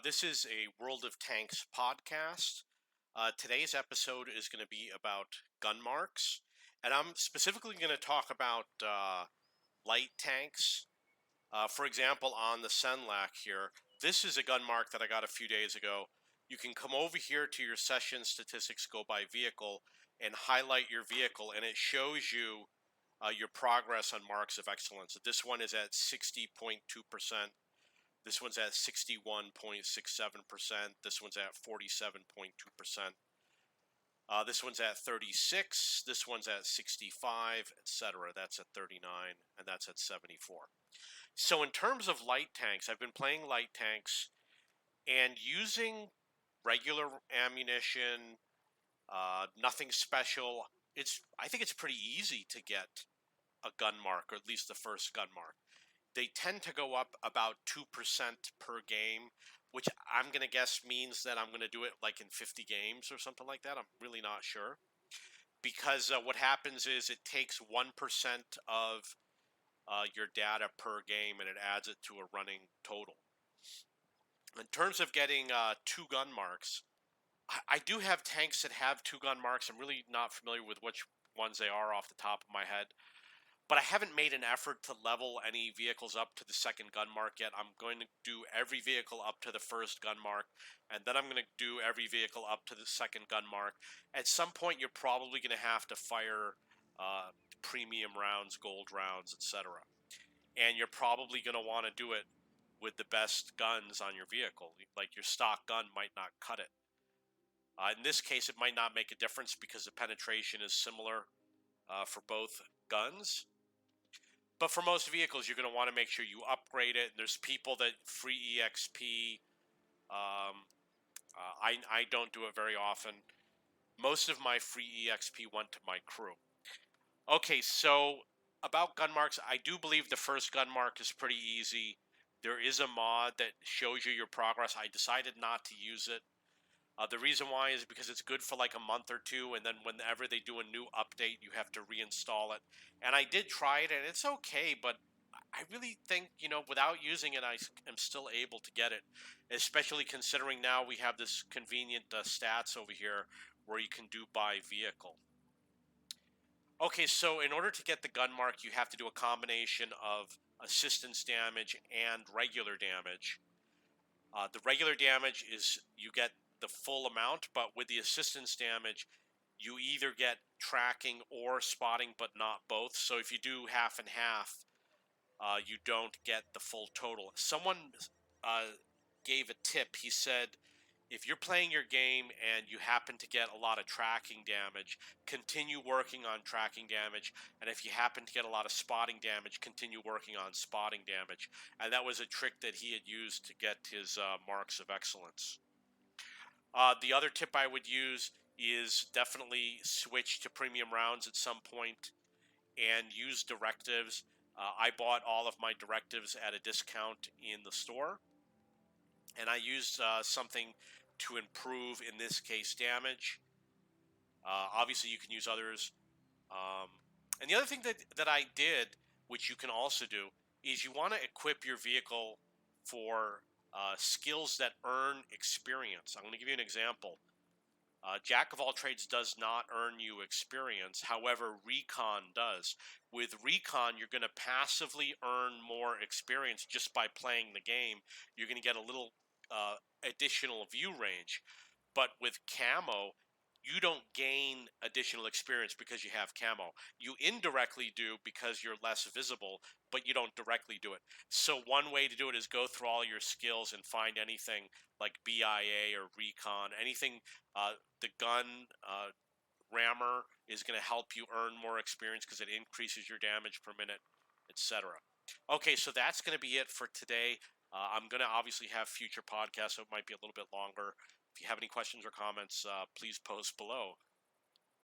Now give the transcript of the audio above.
This is a World of Tanks podcast. Today's episode is going to be about gun marks, and I'm specifically going to talk about light tanks. For example, on the Senlac here, this is a gun mark that I got a few days ago. You can come over here to your session statistics, go by vehicle, and highlight your vehicle, and it shows you your progress on marks of excellence. This one is at 60.2%. This one's at 61.67%. This one's at 47.2%. This one's at 36. This one's at 65, etc. That's at 39, and that's at 74. So in terms of light tanks, I've been playing light tanks and using regular ammunition, nothing special. I think it's pretty easy to get a gun mark, or at least the first gun mark. They tend to go up about 2% per game, which I'm going to guess means that I'm going to do it like in 50 games or something like that. I'm really not sure. Because what happens is it takes 1% of your data per game and it adds it to a running total. In terms of getting 2 gun marks, I do have tanks that have 2 gun marks. I'm really not familiar with which ones they are off the top of my head. But I haven't made an effort to level any vehicles up to the second gun mark yet. I'm going to do every vehicle up to the first gun mark, and then I'm going to do every vehicle up to the second gun mark. At some point, you're probably going to have to fire premium rounds, gold rounds, etc. And you're probably going to want to do it with the best guns on your vehicle. Like your stock gun might not cut it. In this case, it might not make a difference because the penetration is similar for both guns. But for most vehicles, you're going to want to make sure you upgrade it. There's people that free EXP. I don't do it very often. Most of my free EXP went to my crew. Okay, so about gun marks, I do believe the first gun mark is pretty easy. There is a mod that shows you your progress. I decided not to use it. The reason why is because it's good for like a month or two, and then whenever they do a new update, you have to reinstall it. And I did try it, and it's okay, but I really think, without using it, I am still able to get it, especially considering now we have this convenient stats over here where you can do by vehicle. Okay, so in order to get the gun mark, you have to do a combination of assistance damage and regular damage. The regular damage is you get the full amount, but with the assistance damage, you either get tracking or spotting, but not both. So if you do half and half, you don't get the full total. Someone gave a tip. He said, if you're playing your game and you happen to get a lot of tracking damage, continue working on tracking damage. And if you happen to get a lot of spotting damage, continue working on spotting damage. And that was a trick that he had used to get his marks of excellence. The other tip I would use is definitely switch to premium rounds at some point and use directives. I bought all of my directives at a discount in the store, and I used something to improve, in this case, damage. Obviously, you can use others. And the other thing that I did, which you can also do, is you want to equip your vehicle for skills that earn experience. I'm going to give you an example. Jack of all trades does not earn you experience. However, recon does. With recon, you're going to passively earn more experience just by playing the game. You're going to get a little additional view range. But with camo, you don't gain additional experience because you have camo. You indirectly do because you're less visible, but you don't directly do it. So one way to do it is go through all your skills and find anything like BIA or recon, anything. The gun rammer is going to help you earn more experience because it increases your damage per minute, etc. Okay, so that's going to be it for today. I'm going to obviously have future podcasts, so it might be a little bit longer. If you have any questions or comments, please post below.